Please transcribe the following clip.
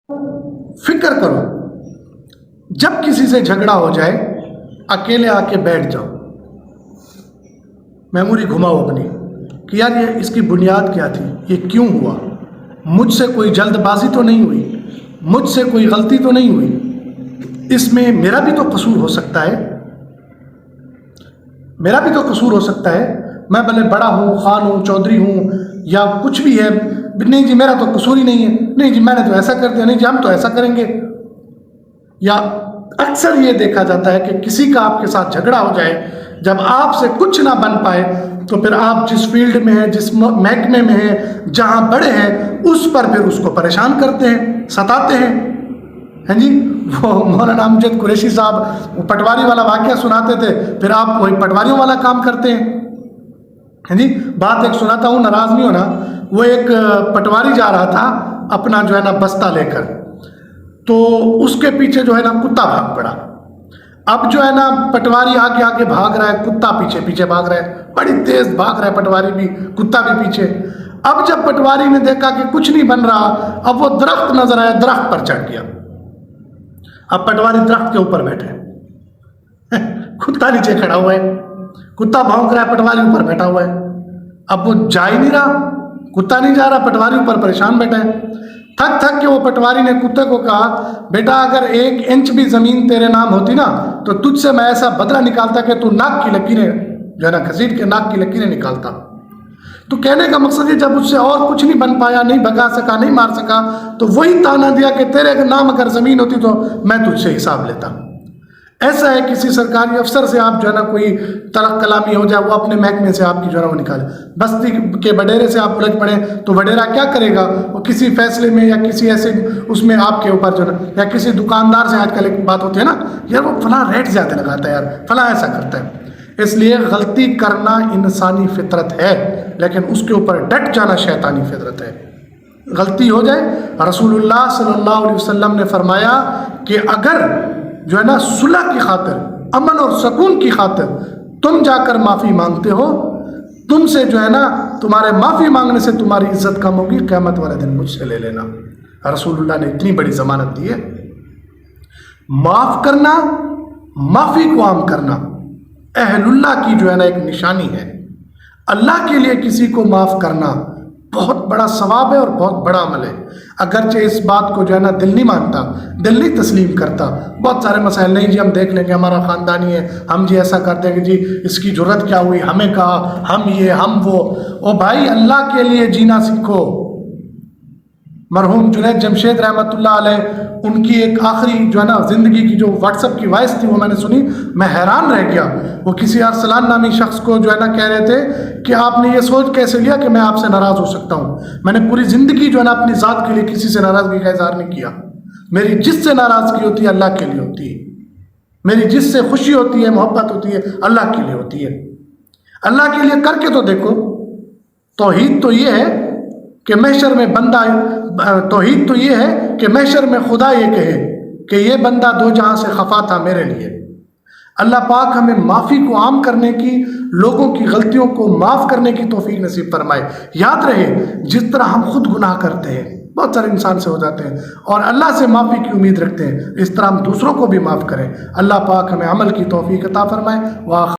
فکر کرو، جب کسی سے جھگڑا ہو جائے اکیلے آ کے بیٹھ جاؤ، میموری گھماؤ اپنی کہ یار یہ اس کی بنیاد کیا تھی، یہ کیوں ہوا، مجھ سے کوئی جلد بازی تو نہیں ہوئی، مجھ سے کوئی غلطی تو نہیں ہوئی، اس میں میرا بھی تو قصور ہو سکتا ہے، میرا بھی تو قصور ہو سکتا ہے، میں بھلے بڑا ہوں، خان ہوں، چودھری ہوں یا کچھ بھی ہے، نہیں جی میرا تو قصور ہی نہیں ہے، نہیں جی میں نے تو ایسا کر دیا، نہیں جی ہم تو ایسا کریں گے۔ یا اکثر یہ دیکھا جاتا ہے کہ کسی کا آپ کے ساتھ جھگڑا ہو جائے، جب آپ سے کچھ نہ بن پائے تو پھر آپ جس فیلڈ میں ہیں، جس محکمے میں ہیں، جہاں بڑے ہیں، اس پر پھر اس کو پریشان کرتے ہیں، ستاتے ہیں۔ ہاں جی، وہ مولانا امجد قریشی صاحب وہ پٹواری والا واقعہ سناتے تھے، پھر آپ وہی پٹواریوں والا کام کرتے ہیں۔ ہاں جی، بات ایک سناتا ہوں، ناراض نہیں ہونا۔ وہ ایک پٹواری جا رہا تھا اپنا جو ہے نا بستہ لے کر، تو اس کے پیچھے جو ہے نا کتا بھاگ پڑا۔ اب جو ہے نا پٹواری آگے آگے بھاگ رہا ہے، کتا پیچھے پیچھے بھاگ رہا ہے، بڑی تیز بھاگ رہا ہے پٹواری بھی، کتا بھی پیچھے۔ اب جب پٹواری نے دیکھا کہ کچھ نہیں بن رہا، اب وہ درخت نظر آیا، درخت پر چڑھ گیا۔ اب پٹواری درخت کے اوپر بیٹھے، کتا نیچے کھڑا ہوا ہے، کتا بھونک رہا ہے، پٹواری اوپر بیٹھا ہوا ہے۔ اب وہ جا ہی نہیں رہا، کتا نہیں جا رہا، پٹواری اوپر پریشان بیٹھا ہے۔ تھک تھک کے وہ پٹواری نے کتے کو کہا، بیٹا اگر 1 انچ بھی زمین تیرے نام ہوتی نا تو تجھ سے میں ایسا بدلہ نکالتا کہ تو ناک کی لکیریں جو ہے نا گھسیٹ کے ناک کی لکیریں نکالتا۔ تو کہنے کا مقصد ہے جب اس سے اور کچھ نہیں بن پایا، نہیں بھگا سکا، نہیں مار سکا، تو وہی تانا دیا کہ تیرے نام اگر زمین ہوتی تو میں تجھ سے حساب لیتا۔ ایسا ہے کسی سرکاری افسر سے آپ جو ہے نا کوئی تلق کلامی ہو جائے، وہ اپنے محکمے سے آپ کی جو ہے نا وہ نکالے، بستی کے وڈیرے سے آپ الجھ پڑے تو وڈیرا کیا کرے گا؟ وہ کسی فیصلے میں یا کسی ایسے اس میں آپ کے اوپر جو ہے نا، یا کسی دکاندار سے آج کل ایک بات ہوتی ہے نا، یار وہ فلاں ریٹ زیادہ لگاتا ہے، یار فلاں ایسا کرتا ہے۔ اس لیے غلطی کرنا انسانی فطرت ہے، لیکن اس کے اوپر ڈٹ جانا شیطانی فطرت ہے۔ غلطی ہو جائے، رسول اللہ صلی اللہ علیہ وسلم نے فرمایا کہ اگر جو ہے نا صلح کی خاطر، امن اور سکون کی خاطر تم جا کر معافی مانگتے ہو، تم سے جو ہے نا تمہارے معافی مانگنے سے تمہاری عزت کم ہوگی، قیامت والے دن مجھ سے لے لینا۔ رسول اللہ نے اتنی بڑی ضمانت دی ہے۔ معاف کرنا، معافی کو عام کرنا اہل اللہ کی جو ہے نا ایک نشانی ہے۔ اللہ کے لیے کسی کو معاف کرنا بہت بڑا ثواب ہے اور بہت بڑا عمل ہے، اگرچہ اس بات کو جو ہے نا دل نہیں مانتا، دل نہیں تسلیم کرتا۔ بہت سارے مسائل، نہیں جی ہم دیکھ لیں گے، ہمارا خاندانی ہے، ہم جی ایسا کر دیں گے، جی اس کی جرت کیا ہوئی، ہمیں کہا، ہم یہ ہم وہ۔ او بھائی اللہ کے لیے جینا سیکھو۔ مرحوم جنید جمشید رحمۃ اللہ علیہ، ان کی ایک آخری جو ہے نا زندگی کی جو واٹس ایپ کی وائس تھی وہ میں نے سنی، میں حیران رہ گیا۔ وہ کسی ارسلان نامی شخص کو جو ہے نا کہہ رہے تھے کہ آپ نے یہ سوچ کیسے لیا کہ میں آپ سے ناراض ہو سکتا ہوں؟ میں نے پوری زندگی جو ہے نا اپنی ذات کے لیے کسی سے ناراضگی کا اظہار نہیں کیا۔ میری جس سے ناراضگی ہوتی ہے اللہ کے لیے ہوتی ہے، میری جس سے خوشی ہوتی ہے، محبت ہوتی ہے، اللہ کے لیے ہوتی ہے۔ اللہ کے لیے کر کے تو دیکھو۔ توحید تو یہ ہے کہ محشر میں بندہ، توحید تو یہ ہے کہ محشر میں خدا یہ کہے کہ یہ بندہ دو جہاں سے خفا تھا میرے لیے۔ اللہ پاک ہمیں معافی کو عام کرنے کی، لوگوں کی غلطیوں کو معاف کرنے کی توفیق نصیب فرمائے۔ یاد رہے جس طرح ہم خود گناہ کرتے ہیں، بہت سارے انسان سے ہو جاتے ہیں اور اللہ سے معافی کی امید رکھتے ہیں، اس طرح ہم دوسروں کو بھی معاف کریں۔ اللہ پاک ہمیں عمل کی توفیق عطا فرمائے۔